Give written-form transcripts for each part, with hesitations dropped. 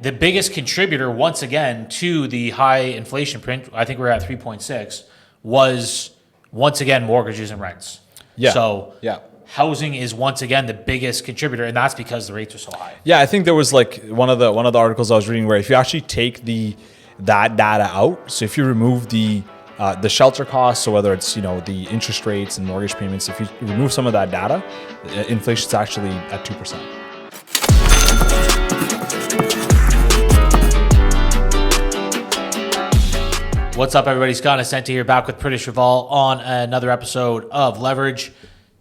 The biggest contributor, once again, to the high inflation print, I think we're at 3.6, was once again mortgages and rents. Yeah. So yeah. housing is once again the biggest contributor, and that's because the rates are so high. Yeah, I think there was like one of the articles I was reading where if you actually take that data out, so if you remove the shelter costs, so whether it's the interest rates and mortgage payments, if you remove some of that data, inflation's actually at 2%. What's up, everybody? Scott Ascenti here, back with Pritish Raval on another episode of Leverage.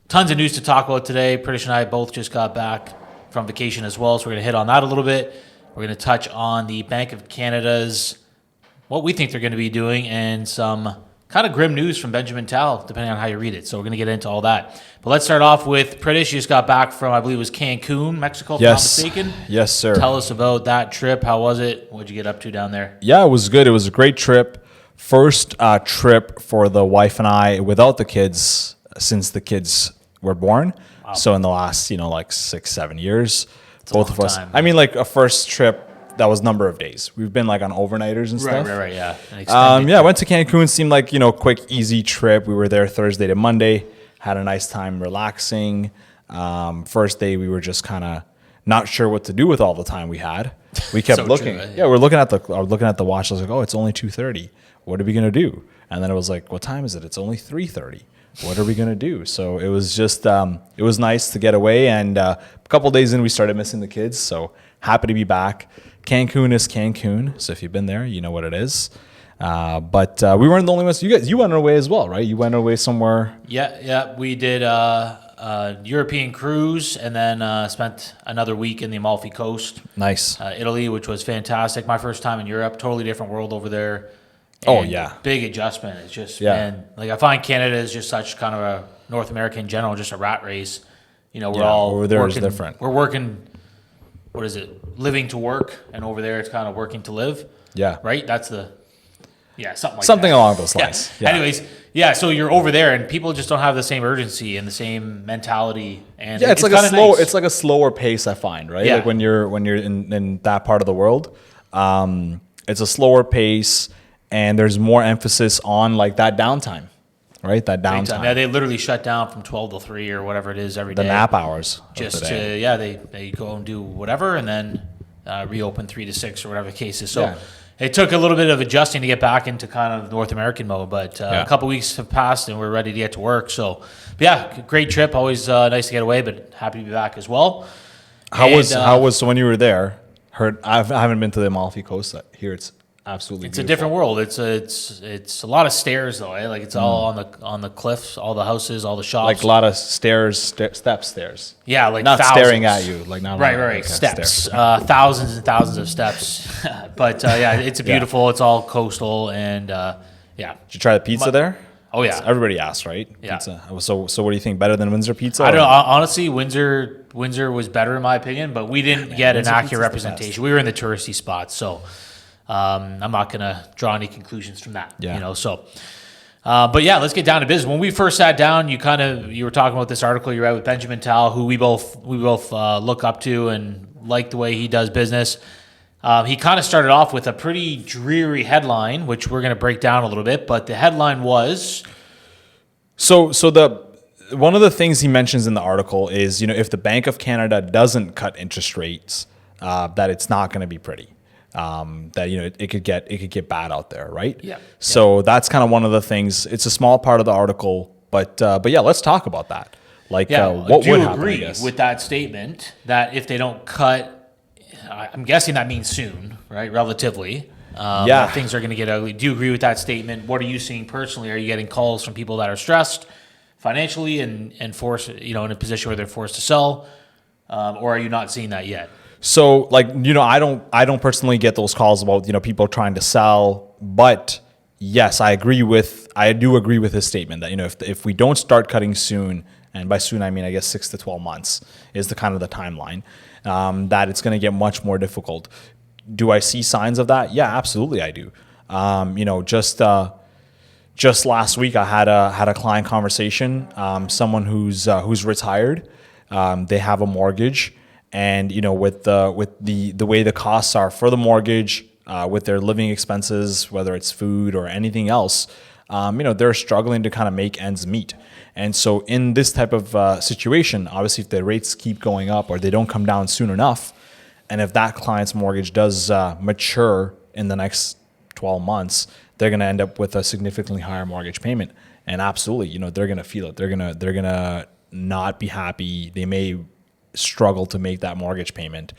Tons of news to talk about today. Pritish and I both just got back from vacation as well, so we're going to hit on that a little bit. We're going to touch on the Bank of Canada's, what we think they're going to be doing, and some kind of grim news from Benjamin Tal, depending on how you read it. So we're going to get into all that. But let's start off with Pritish. You just got back from, I believe it was Cancun, Mexico, if I'm not mistaken. Yes, sir. Tell us about that trip. How was it? What did you get up to down there? Yeah, it was good. It was a great trip. First trip for the wife and I without the kids since the kids were born. Wow. So in the last, like 6-7 years, it's both of us. Time. I mean, like a first trip that was number of days. We've been like on overnighters and stuff. Right, yeah. Yeah, went to Cancun. Seemed like, quick, easy trip. We were there Thursday to Monday. Had a nice time relaxing. First day, we were just kind of not sure what to do with all the time we had. We kept looking. True, yeah, we're looking at the watch. I was like, oh, it's only 2:30. What are we gonna do? And then it was like, what time is it? It's only 3:30. What are we gonna do? So it was just, it was nice to get away. And a couple days in, we started missing the kids. So happy to be back. Cancun is Cancun. So if you've been there, you know what it is. But we weren't the only ones. You went away as well, right? You went away somewhere. Yeah. We did a European cruise and then spent another week in the Amalfi Coast. Nice. Italy, which was fantastic. My first time in Europe. Totally different world over there. And big adjustment. It's just, man, like I find Canada is just such kind of a North America in general, just a rat race. We're all over there working, is different. We're working, what is it? Living to work, and over there it's kind of working to live. Yeah. Right? That's something like that. Something along those lines. Yeah. Anyways, so you're over there and people just don't have the same urgency and the same mentality. And it's like it's like a slower pace, I find, right? Yeah. Like when you're in that part of the world, it's a slower pace. And there's more emphasis on like that downtime, right? That downtime. Yeah, they literally shut down from 12 to 3 or whatever it is every day. The nap hours. Just they go and do whatever and then reopen 3 to 6 or whatever the case is. So it took a little bit of adjusting to get back into kind of North American mode, but a couple weeks have passed and we're ready to get to work. So, great trip. Always nice to get away, but happy to be back as well. So when you were there? I haven't been to the Amalfi Coast here. It's absolutely beautiful. A different world. It's a lot of stairs though, eh? Like it's all on the cliffs, all the houses, all the shops. Like a lot of stairs. Yeah, like not thousands. Staring at you, like not right. Okay, steps, thousands and thousands of steps. But it's beautiful. Yeah. It's all coastal and Did you try the pizza there? Oh yeah, everybody asks, right? Yeah. Pizza. So what do you think? Better than Windsor pizza? I don't know. Honestly, Windsor was better in my opinion, but we didn't get an accurate representation. We were in the touristy spots, so. I'm not going to draw any conclusions from that, so. But let's get down to business. When we first sat down, you were talking about this article you read with Benjamin Tal, who we both look up to and like the way he does business. He kind of started off with a pretty dreary headline, which we're going to break down a little bit. But the headline was, one of the things he mentions in the article is, if the Bank of Canada doesn't cut interest rates, that it's not going to be pretty. That it could get bad out there, right? Yeah. So that's kind of one of the things. It's a small part of the article, but let's talk about that. Like, what would happen? Do you agree with that statement that if they don't cut, I'm guessing that means soon, right? Relatively, that things are going to get ugly. Do you agree with that statement? What are you seeing personally? Are you getting calls from people that are stressed financially and forced, in a position where they're forced to sell, or are you not seeing that yet? So I don't personally get those calls about, people trying to sell, but yes, I do agree with his statement that, if we don't start cutting soon, and by soon, I mean, I guess 6 to 12 months is the timeline, that it's going to get much more difficult. Do I see signs of that? Yeah, absolutely. I do. Just last week I had a client conversation, someone who's retired, they have a mortgage. And with the way the costs are for the mortgage, with their living expenses, whether it's food or anything else, they're struggling to kind of make ends meet. And so in this type of situation, obviously, if the rates keep going up or they don't come down soon enough, and if that client's mortgage does mature in the next 12 months, they're going to end up with a significantly higher mortgage payment. And absolutely, they're going to feel it. They're going to not be happy. They may struggle to make that mortgage payment.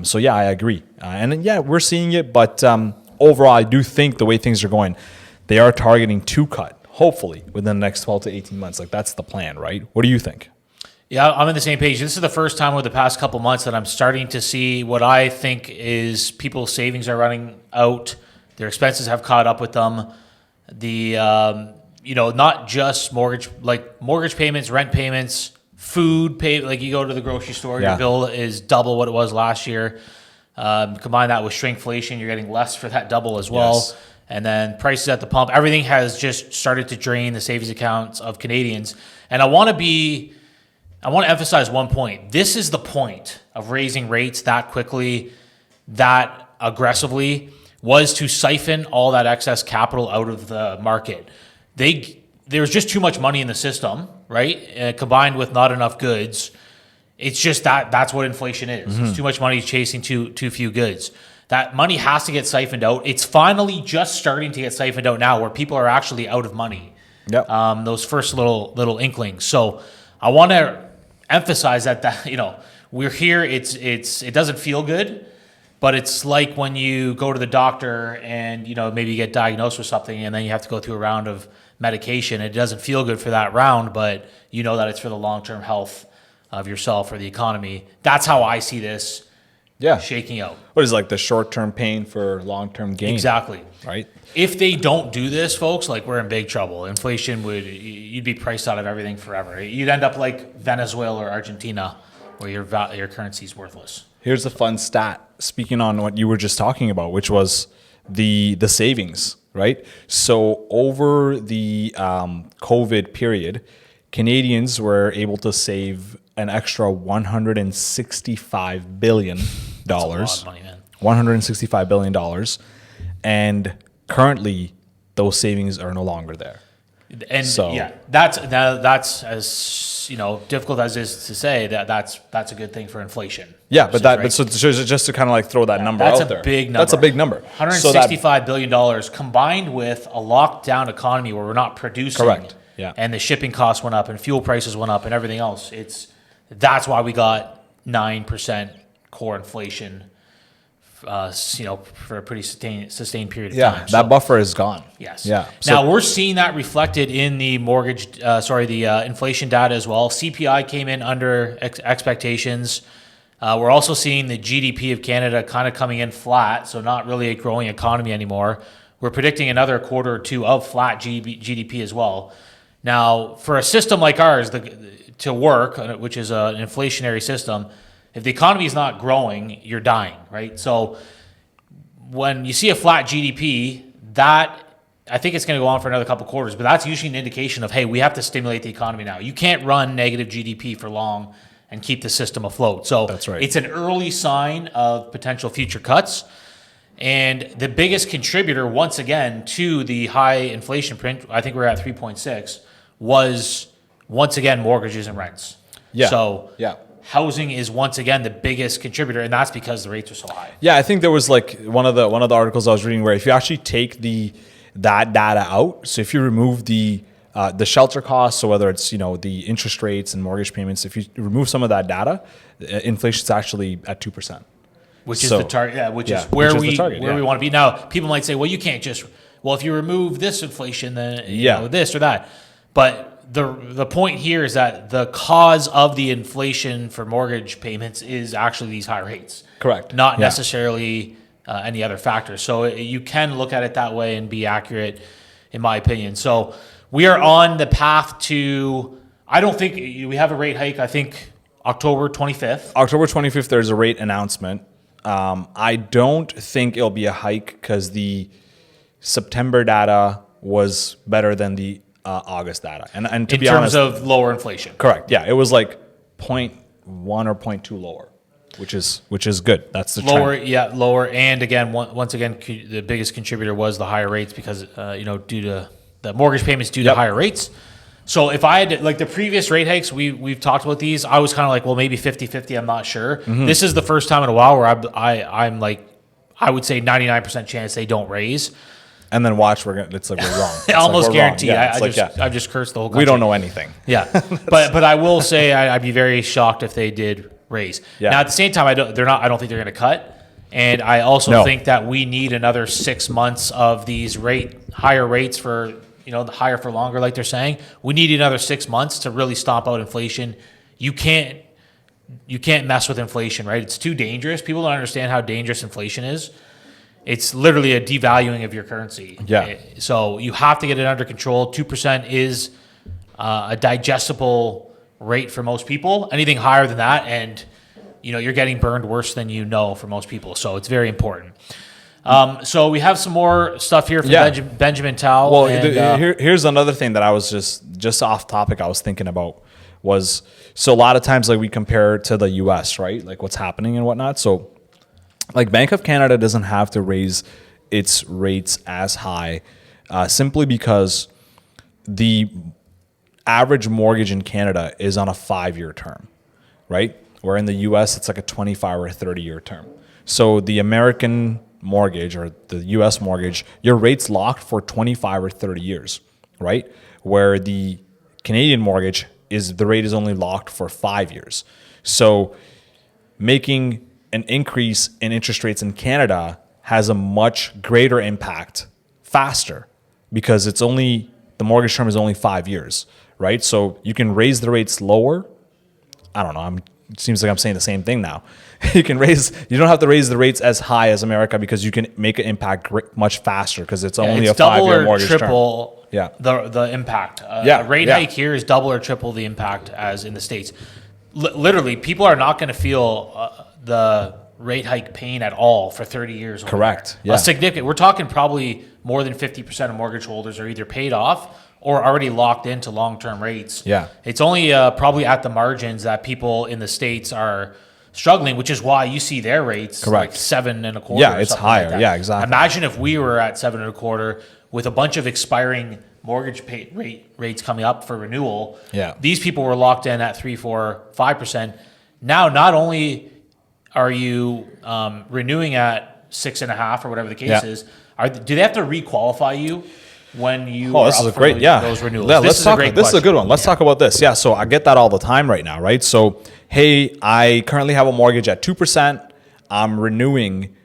So yeah, I agree. And yeah, we're seeing it. But overall, I do think the way things are going, they are targeting to cut, hopefully, within the next 12 to 18 months. Like, that's the plan, right? What do you think? Yeah, I'm on the same page. This is the first time over the past couple months that I'm starting to see what I think is people's savings are running out. Their expenses have caught up with them. The, not just mortgage payments, rent payments, food pay. Like, you go to the grocery store, your bill is double what it was last year. Combine that with shrinkflation, you're getting less for that double as well. Yes. And then prices at the pump, everything has just started to drain the savings accounts of Canadians. And I want to emphasize one point. This is the point of raising rates that quickly, that aggressively, was to siphon all that excess capital out of the market. There's just too much money in the system, right? Combined with not enough goods. It's just that's what inflation is. Mm-hmm. It's too much money chasing too few goods. That money has to get siphoned out. It's finally just starting to get siphoned out now, where people are actually out of money. Yep. Those first little inklings. So I want to emphasize that we're here. It doesn't feel good, but it's like when you go to the doctor and maybe you get diagnosed with something, and then you have to go through a round of medication. It doesn't feel good for that round, but you know that it's for the long-term health of yourself or the economy. That's how I see this. Yeah, shaking out. What is like the short-term pain for long-term gain? Exactly. Right. If they don't do this, folks, like, we're in big trouble. Inflation you'd be priced out of everything forever. You'd end up like Venezuela or Argentina, where your currency is worthless. Here's a fun stat. Speaking on what you were just talking about, which was the savings, right? So over the COVID period, Canadians were able to save an extra $165 billion. That's a lot of money, man. $165 billion. And currently, those savings are no longer there. And that's as difficult as it is to say, that's a good thing for inflation. Yeah, but just to kind of like throw that number out there. That's a big number. That's a big number. $165 billion combined with a lockdown economy where we're not producing. Correct. Yeah. And the shipping costs went up and fuel prices went up and everything else. That's why we got 9% core inflation, for a pretty sustained period of time. Yeah, that buffer is gone. Yes. Yeah. Now we're seeing that reflected in the inflation data as well. CPI came in under expectations. We're also seeing the GDP of Canada kind of coming in flat, so not really a growing economy anymore. We're predicting another quarter or two of flat GDP as well. Now, for a system like ours to work, which is an inflationary system, if the economy is not growing, you're dying, right? So when you see a flat GDP, I think it's going to go on for another couple quarters, but that's usually an indication of, hey, we have to stimulate the economy now. You can't run negative GDP for long and keep the system afloat. So that's right. It's an early sign of potential future cuts. And the biggest contributor, once again, to the high inflation print, I think we're at 3.6, was once again mortgages and rents. Yeah. So yeah. Housing is once again the biggest contributor, and that's because the rates are so high. Yeah, I think there was like one of the articles I was reading where if you actually take that data out, so if you remove the shelter costs, so whether it's the interest rates and mortgage payments, if you remove some of that data, inflation's actually at 2%. Which is the target. Yeah, which is where we want to be. Now, people might say, well, you can't just. Well, if you remove this inflation, then this or that. But the point here is that the cause of the inflation for mortgage payments is actually these high rates. Correct. Not necessarily any other factors. So you can look at it that way and be accurate, in my opinion. So we are on the path to. I don't think we have a rate hike. I think October 25th. October 25th, there's a rate announcement. I don't think it'll be a hike because the September data was better than the August data. And to be honest, in terms of lower inflation. Correct. Yeah, it was like 0.1 or 0.2 lower. which is good. That's the lower, trend. yeah, lower. And again, once again, the biggest contributor was the higher rates because due to the mortgage payments due to higher rates. So if I had like the previous rate hikes, we've talked about these. I was kind of like, well, maybe 50-50. I'm not sure. This is the first time in a while where I'm like, I would say 99% chance they don't raise. And then watch, it's like we're wrong. It's Almost like guaranteed. Yeah, I've just cursed the whole country. we don't know anything. Yeah, but I will say I'd be very shocked if they did raise. Yeah. Now at the same time, I don't think they're going to cut, and I also think that we need another 6 months of these higher rates for the higher for longer, like they're saying. We need another 6 months to really stomp out inflation. You can't mess with inflation, right? It's too dangerous. People don't understand how dangerous inflation is. It's literally a devaluing of your currency. Yeah. So you have to get it under control. 2% is a digestible rate for most people. Anything higher than that, and you're getting burned worse than for most people. So it's very important. So we have some more stuff here from Benjamin Tao. Well, here's another thing that I was just off topic. I was thinking about was, so a lot of times like we compare to the U.S., right? Like what's happening and whatnot. So like Bank of Canada doesn't have to raise its rates as high simply because the average mortgage in Canada is on a 5-year term, right? Where in the US, it's like a 25 or a 30-year term. So the American mortgage or the US mortgage, your rate's locked for 25 or 30 years, right? Where the Canadian mortgage the rate is only locked for 5 years. So making an increase in interest rates in Canada has a much greater impact faster because the mortgage term is only 5 years, right? So you can raise the rates lower. I don't know. It seems like I'm saying the same thing now. You don't have to raise the rates as high as America because you can make an impact much faster because it's only a 5-year mortgage term. Triple the impact. A rate hike here is double or triple the impact as in the States. Literally, people are not going to feel the rate hike pain at all for 30 years. Correct. Yeah. Significant. We're talking probably more than 50% of mortgage holders are either paid off or already locked into long-term rates. Yeah. It's only probably at the margins that people in the States are struggling, which is why you see their rates like 7.25%. Yeah, it's higher. Like yeah, exactly. Imagine if we were at 7.25% with a bunch of expiring mortgage rates coming up for renewal. Yeah. These people were locked in at 3, 4, 5%. Now, not only are you renewing at 6.5% or whatever the case is, do they have to requalify you when you this is a great those renewals? Yeah, this is a good one. Let's talk about this. Yeah, so I get that all the time right now, right? So, hey, I currently have a mortgage at 2%. I'm renewing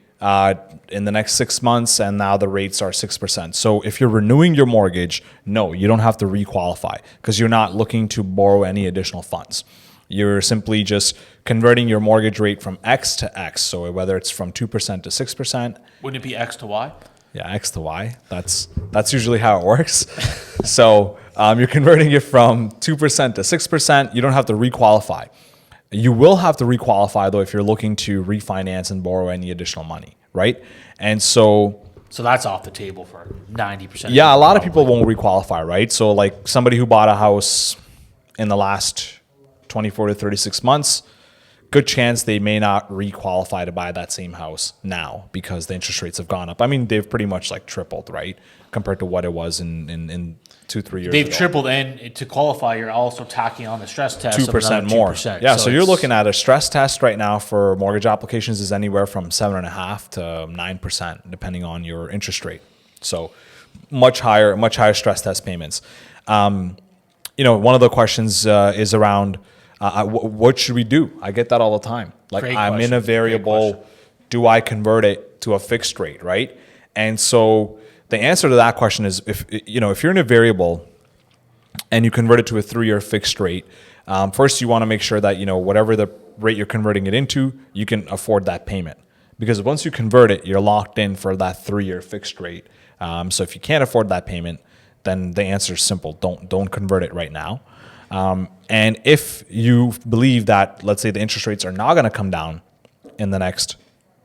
in the next 6 months, and now the rates are 6%. So if you're renewing your mortgage, no, you don't have to requalify because you're not looking to borrow any additional funds. You're simply just converting your mortgage rate from X to X. So whether it's from 2% to 6%. Wouldn't it be X to Y? Yeah, X to Y. That's usually how it works. So you're converting it from 2% to 6%. You don't have to requalify. You will have to requalify, though, if you're looking to refinance and borrow any additional money, right? And so that's off the table for 90%. Yeah, a lot of people won't requalify, right? So like somebody who bought a house in the last 24 to 36 months, good chance they may not requalify to buy that same house now because the interest rates have gone up. I mean, they've pretty much like tripled, right? Compared to what it was in 2-3 years They've ago. tripled, and to qualify, you're also tacking on the stress test 2% more. Yeah, so you're looking at a stress test right now for mortgage applications is anywhere from 7.5% to 9%, depending on your interest rate. So much higher stress test payments. One of the questions is around what should we do? I get that all the time. Like I'm in a variable, do I convert it to a fixed rate, right? And so the answer to that question is if you're in a variable and you convert it to a 3-year fixed rate, first you want to make sure that whatever the rate you're converting it into, you can afford that payment. Because once you convert it, you're locked in for that 3-year fixed rate. So if you can't afford that payment, then the answer is simple. Don't convert it right now. And if you believe that, let's say the interest rates are not going to come down in the next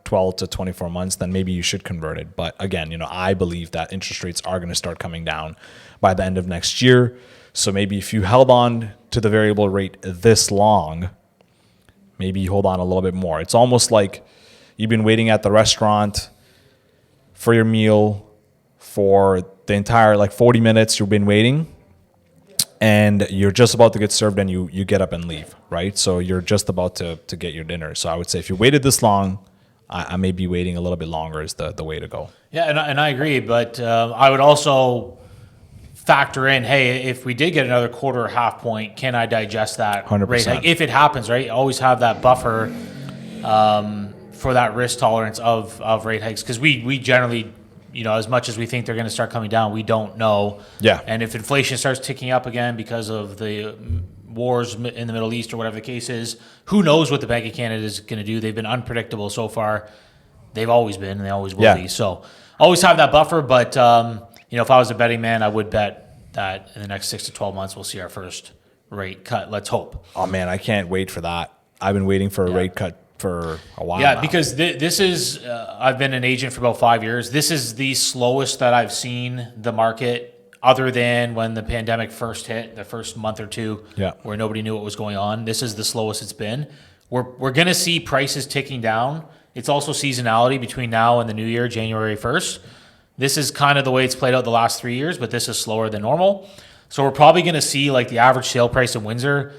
12 to 24 months, then maybe you should convert it. But again, I believe that interest rates are going to start coming down by the end of next year. So maybe if you held on to the variable rate this long, maybe you hold on a little bit more. It's almost like you've been waiting at the restaurant for your meal for the entire 40 minutes. You've been waiting, and you're just about to get served, and you get up and leave, right? So you're just about to get your dinner. So I would say if you waited this long, I may be waiting a little bit longer is the way to go. Yeah, and I agree, but I would also factor in, hey, if we did get another quarter or half point, can I digest that 100%. rate hike? If it happens, right? Always have that buffer for that risk tolerance of rate hikes, because we generally, as much as we think they're going to start coming down, we don't know. Yeah. And if inflation starts ticking up again because of the wars in the Middle East or whatever the case is, who knows what the Bank of Canada is going to do? They've been unpredictable so far. They've always been, and they always will be. So always have that buffer. But if I was a betting man, I would bet that in the next 6 to 12 months we'll see our first rate cut. Let's hope. Oh man, I can't wait for that. I've been waiting for a rate cut for a while. Yeah, now. because this is I've been an agent for about 5 years. This is the slowest that I've seen the market, other than when the pandemic first hit, the first month or two, where nobody knew what was going on. This is the slowest it's been. We're going to see prices ticking down. It's also seasonality between now and the new year, January 1st. This is kind of the way it's played out the last 3 years, but this is slower than normal. So we're probably going to see the average sale price in Windsor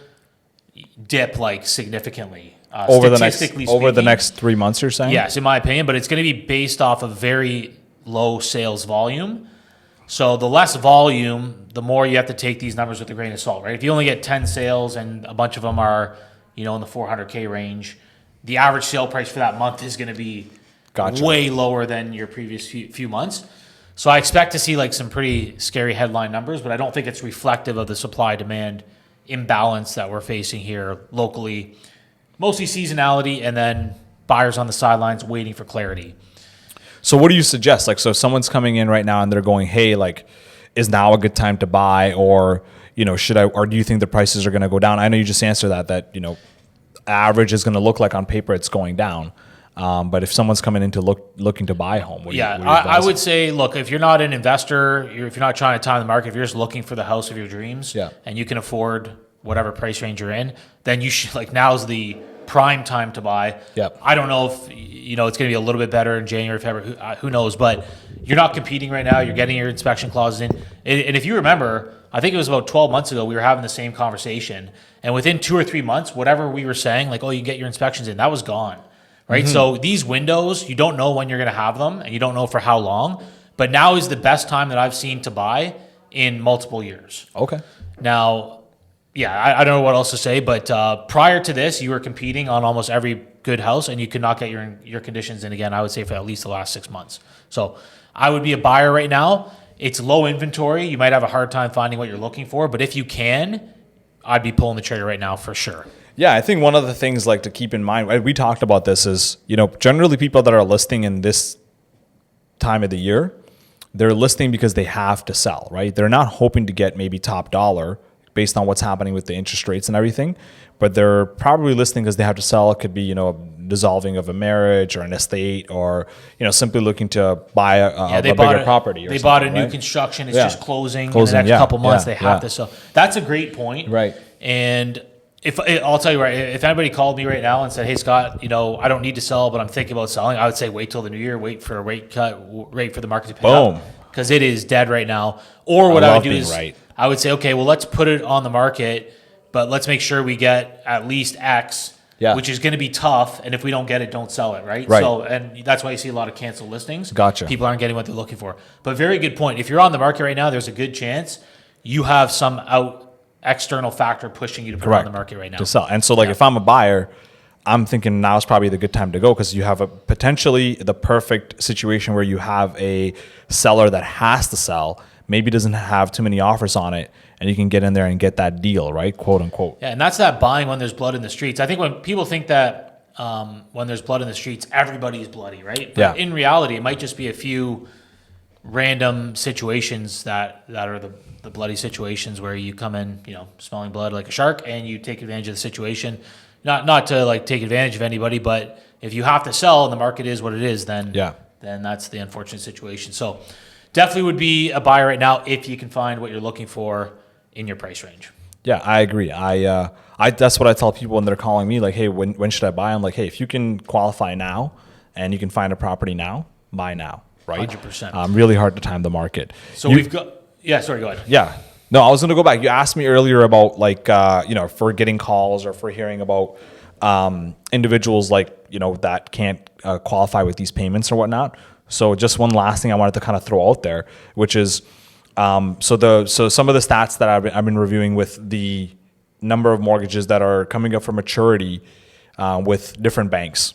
dip significantly. Over the next 3 months, you're saying? Yes, in my opinion, but it's going to be based off of very low sales volume. So the less volume, the more you have to take these numbers with a grain of salt, right? If you only get 10 sales and a bunch of them are, in the 400K range, the average sale price for that month is going to be way lower than your previous few months. So I expect to see some pretty scary headline numbers, but I don't think it's reflective of the supply-demand imbalance that we're facing here locally. Mostly seasonality, and then buyers on the sidelines waiting for clarity. So what do you suggest? So if someone's coming in right now and they're going, hey, is now a good time to buy, or, should I, or do you think the prices are going to go down? I know you just answered that, average is going to look like on paper it's going down. But if someone's coming in looking to buy a home, I would say, look, if you're not an investor, if you're not trying to time the market, if you're just looking for the house of your dreams, and you can afford whatever price range you're in, then you should, now's the prime time to buy. I don't know if it's going to be a little bit better in January, February, who knows, but you're not competing right now. You're getting your inspection clauses in. And if you remember, I think it was about 12 months ago, we were having the same conversation, and within 2 or 3 months, whatever we were saying, you get your inspections in, that was gone. Right. Mm-hmm. So these windows, you don't know when you're going to have them, and you don't know for how long, but now is the best time that I've seen to buy in multiple years. Okay. Now, I don't know what else to say, but prior to this, you were competing on almost every good house, and you could not get your conditions in again, I would say, for at least the last 6 months. So I would be a buyer right now. It's low inventory. You might have a hard time finding what you're looking for, but if you can, I'd be pulling the trigger right now for sure. Yeah, I think one of the things to keep in mind, we talked about this, is, generally people that are listing in this time of the year, they're listing because they have to sell, right? They're not hoping to get maybe top dollar based on what's happening with the interest rates and everything, but they're probably listing because they have to sell. It could be, a dissolving of a marriage or an estate, or, simply looking to buy a bigger property. They bought a new construction. It's just closing in the next couple months. They have to sell. That's a great point. Right. And I'll tell you right, if anybody called me right now and said, hey, Scott, I don't need to sell, but I'm thinking about selling, I would say wait till the new year, wait for a rate cut, wait for the market to pick up. Because it is dead right now. Or what I would do is I would say, okay, well, let's put it on the market, but let's make sure we get at least X, which is going to be tough. And if we don't get it, don't sell it, right? So, and that's why you see a lot of canceled listings. Gotcha. People aren't getting what they're looking for. But very good point. If you're on the market right now, there's a good chance you have some external factor pushing you to put it on the market right now. To sell. And so if I'm a buyer, I'm thinking now's probably the good time to go, because you have potentially the perfect situation where you have a seller that has to sell, maybe doesn't have too many offers on it, and you can get in there and get that deal, right? Quote unquote. Yeah, and that's that buying when there's blood in the streets. I think when people think that when there's blood in the streets, everybody's bloody, right? But in reality, it might just be a few random situations that are the bloody situations where you come in, smelling blood like a shark, and you take advantage of the situation. Not to take advantage of anybody, but if you have to sell and the market is what it is, then that's the unfortunate situation. So definitely would be a buyer right now if you can find what you're looking for in your price range. Yeah, I agree. I that's what I tell people when they're calling me like, hey, when should I buy? I'm like, hey, if you can qualify now and you can find a property now, buy now, right? 100%. Really hard to time the market. So we've got, sorry, go ahead. Yeah. No, I was going to go back. You asked me earlier about like, if we're getting calls or if we're hearing about individuals like, that can't qualify with these payments or whatnot. So just one last thing I wanted to kind of throw out there, which is, so some of the stats that I've been reviewing with the number of mortgages that are coming up for maturity with different banks.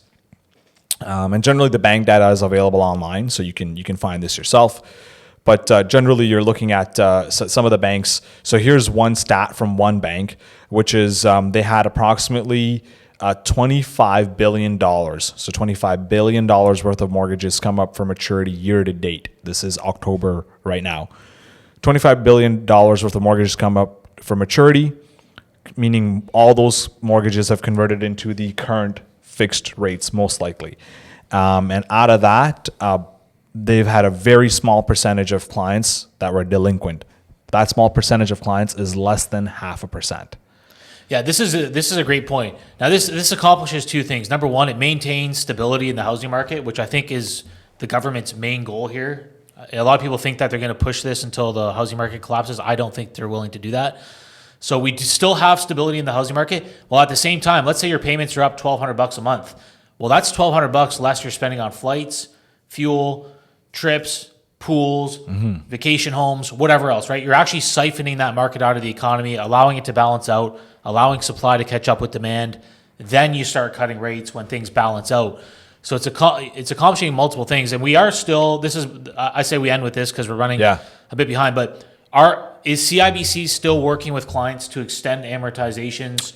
And generally the bank data is available online, so you can find this yourself. But generally you're looking at some of the banks. So here's one stat from one bank, which is they had approximately $25 billion. So $25 billion worth of mortgages come up for maturity year to date. This is October right now. $25 billion worth of mortgages come up for maturity, meaning all those mortgages have converted into the current fixed rates, most likely. And out of that, they've had a very small percentage of clients that were delinquent. That small percentage of clients is less than 0.5%. Yeah, this is a great point. Now, this accomplishes two things. Number one, it maintains stability in the housing market, which I think is the government's main goal here. A lot of people think that they're going to push this until the housing market collapses. I don't think they're willing to do that. So we still have stability in the housing market. Well, at the same time, let's say your payments are up $1,200 a month. Well, that's $1,200 less you're spending on flights, fuel, trips, pools, vacation homes, whatever else, right? You're actually siphoning that market out of the economy, allowing it to balance out, allowing supply to catch up with demand. Then you start cutting rates when things balance out. So it's accomplishing multiple things, and we are still. I say we end with this because we're running a bit behind. But is CIBC still working with clients to extend amortizations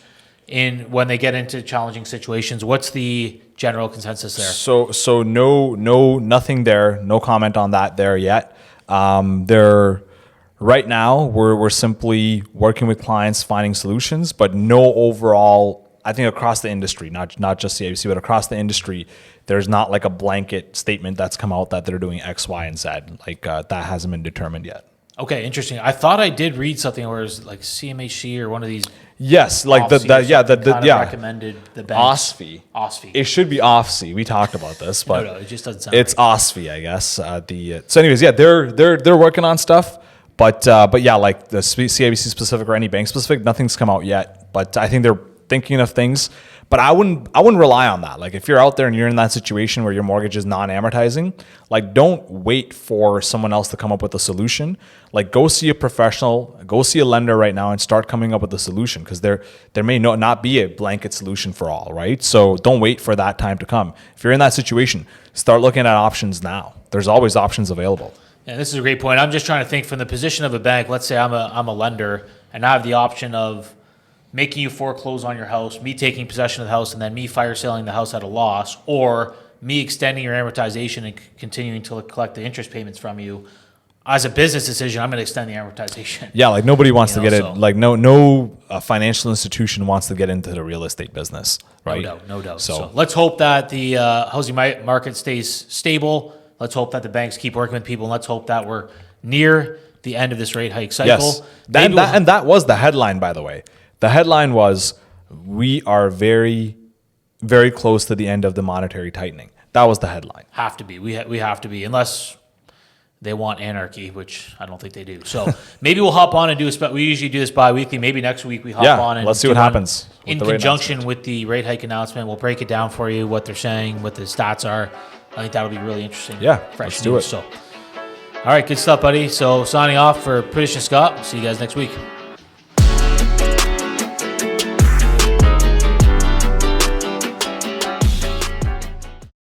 when they get into challenging situations? What's the general consensus there? So no, nothing there. No comment on that there yet. Right now we're simply working with clients, finding solutions, but no overall. I think across the industry, not just CIBC, but across the industry, there's not like a blanket statement that's come out that they're doing X, Y, and Z. Like that hasn't been determined yet. Okay, interesting. I thought I did read something where it was like CMHC or one of these. Yes, like recommended the bank. OSFI. It should be OFC. We talked about this, but no, it just doesn't sound. It's right. OSFI, I guess. So, anyways, they're working on stuff, but yeah, like the CIBC specific or any bank specific, nothing's come out yet. But I think they're thinking of things, but I wouldn't rely on that. Like if you're out there and you're in that situation where your mortgage is non-amortizing, like don't wait for someone else to come up with a solution. Like go see a professional, go see a lender right now and start coming up with a solution, because there may not be a blanket solution for all, right? So don't wait for that time to come. If you're in that situation, start looking at options now. There's always options available. Yeah, this is a great point. I'm just trying to think from the position of a bank. Let's say I'm a lender and I have the option of making you foreclose on your house, me taking possession of the house, and then me fire selling the house at a loss, or me extending your amortization and continuing to collect the interest payments from you. As a business decision, I'm going to extend the amortization. Yeah, like nobody wants to get it. Like no financial institution wants to get into the real estate business, right? No doubt. So let's hope that the housing market stays stable. Let's hope that the banks keep working with people, and let's hope that we're near the end of this rate hike cycle. Yes, that was the headline, by the way. The headline was, we are very, very close to the end of the monetary tightening. That was the headline. Have to be. We have to be, unless they want anarchy, which I don't think they do. So maybe we'll hop on and do we usually do this bi-weekly. Maybe next week we hop on and let's see what happens. In conjunction with the rate hike announcement, we'll break it down for you, what they're saying, what the stats are. I think that'll be really interesting. Yeah, fresh let's do it. So, all right, good stuff, buddy. So signing off for Pritish and Scott. See you guys next week.